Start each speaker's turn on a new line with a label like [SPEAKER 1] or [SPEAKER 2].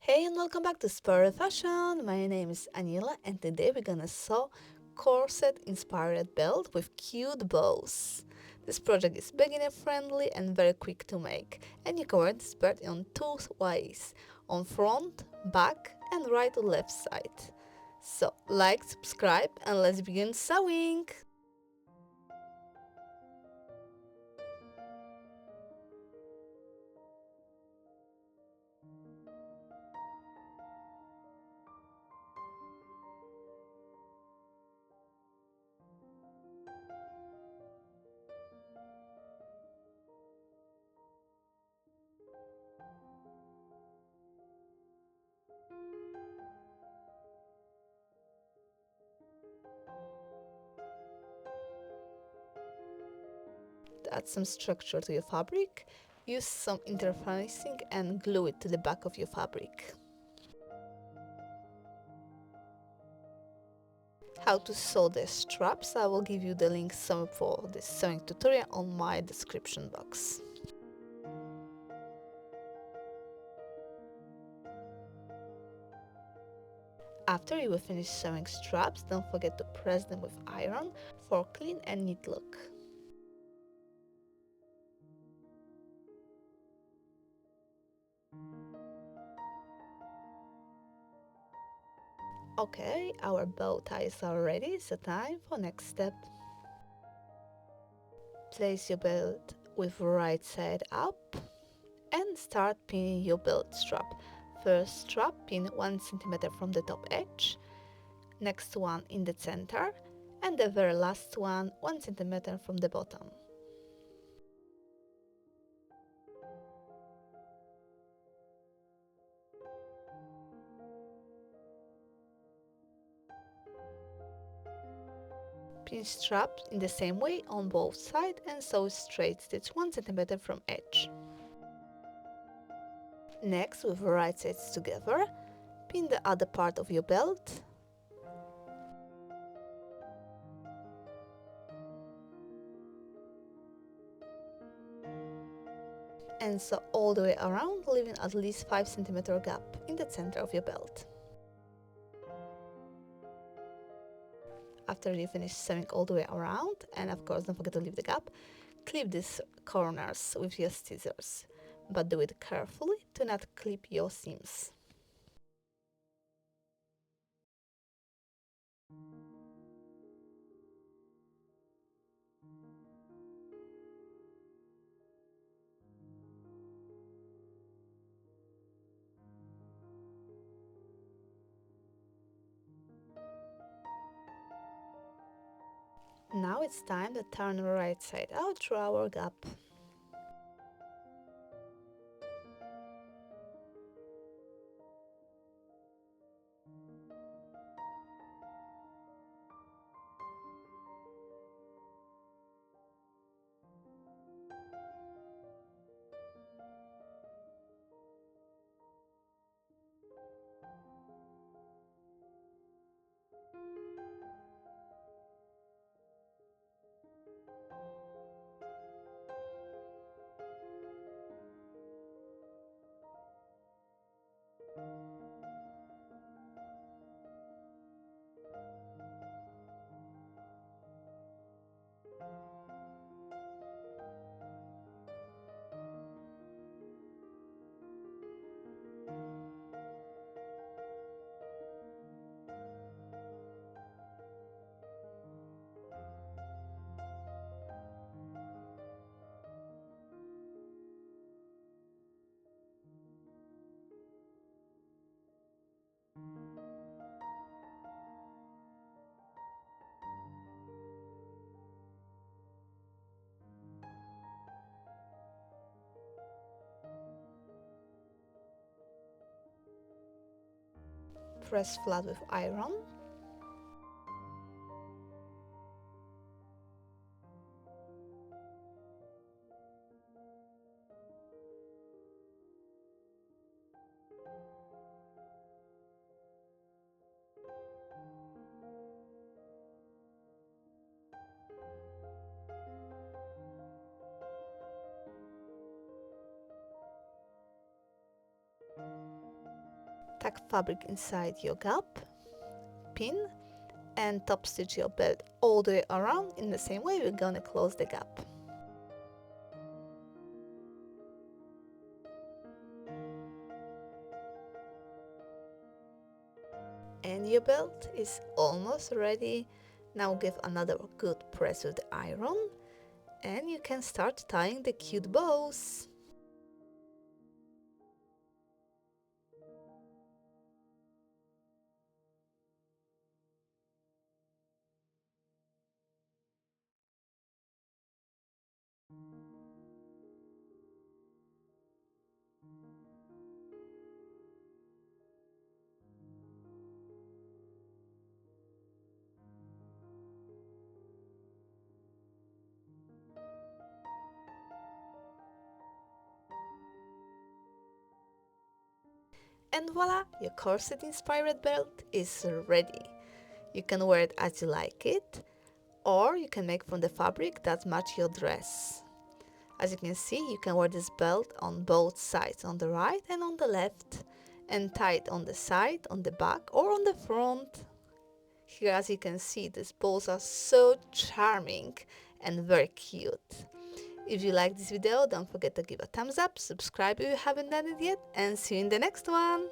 [SPEAKER 1] Hey and welcome back to Spirit Fashion. My name is Anila and today we're gonna sew corset inspired belt with cute bows. This project is beginner friendly and very quick to make, and you can wear this belt in two ways, on front, back and right or left side. So like, subscribe and let's begin sewing! To add some structure to your fabric, use some interfacing and glue it to the back of your fabric. How to sew the straps, I will give you the link for this sewing tutorial on my description box. After you will finish sewing straps, don't forget to press them with iron for a clean and neat look. Okay, our bow ties are ready, so time for next step. Place your belt with right side up and start pinning your belt strap. First strap pin 1 cm from the top edge, next one in the center, and the very last one 1 cm from the bottom. Pin straps in the same way on both sides and sew straight stitch 1 cm from edge. Next, with right sides together, pin the other part of your belt and sew all the way around, leaving at least 5 cm gap in the center of your belt. After you finish sewing all the way around, and of course don't forget to leave the gap, clip these corners with your scissors, but do it carefully to not clip your seams. Now it's time to turn the right side out through our gap. Press flat with iron. Tuck fabric inside your gap, pin, and top stitch your belt all the way around. In the same way, we're gonna close the gap. And your belt is almost ready. Now give another good press with the iron, and you can start tying the cute bows. And voila, your corset inspired belt is ready. You can wear it as you like it, or you can make from the fabric that match your dress. As you can see, you can wear this belt on both sides, on the right and on the left, and tie it on the side, on the back, or on the front. Here, as you can see, these bows are so charming and very cute. If you like this video, don't forget to give a thumbs up, subscribe if you haven't done it yet, and see you in the next one!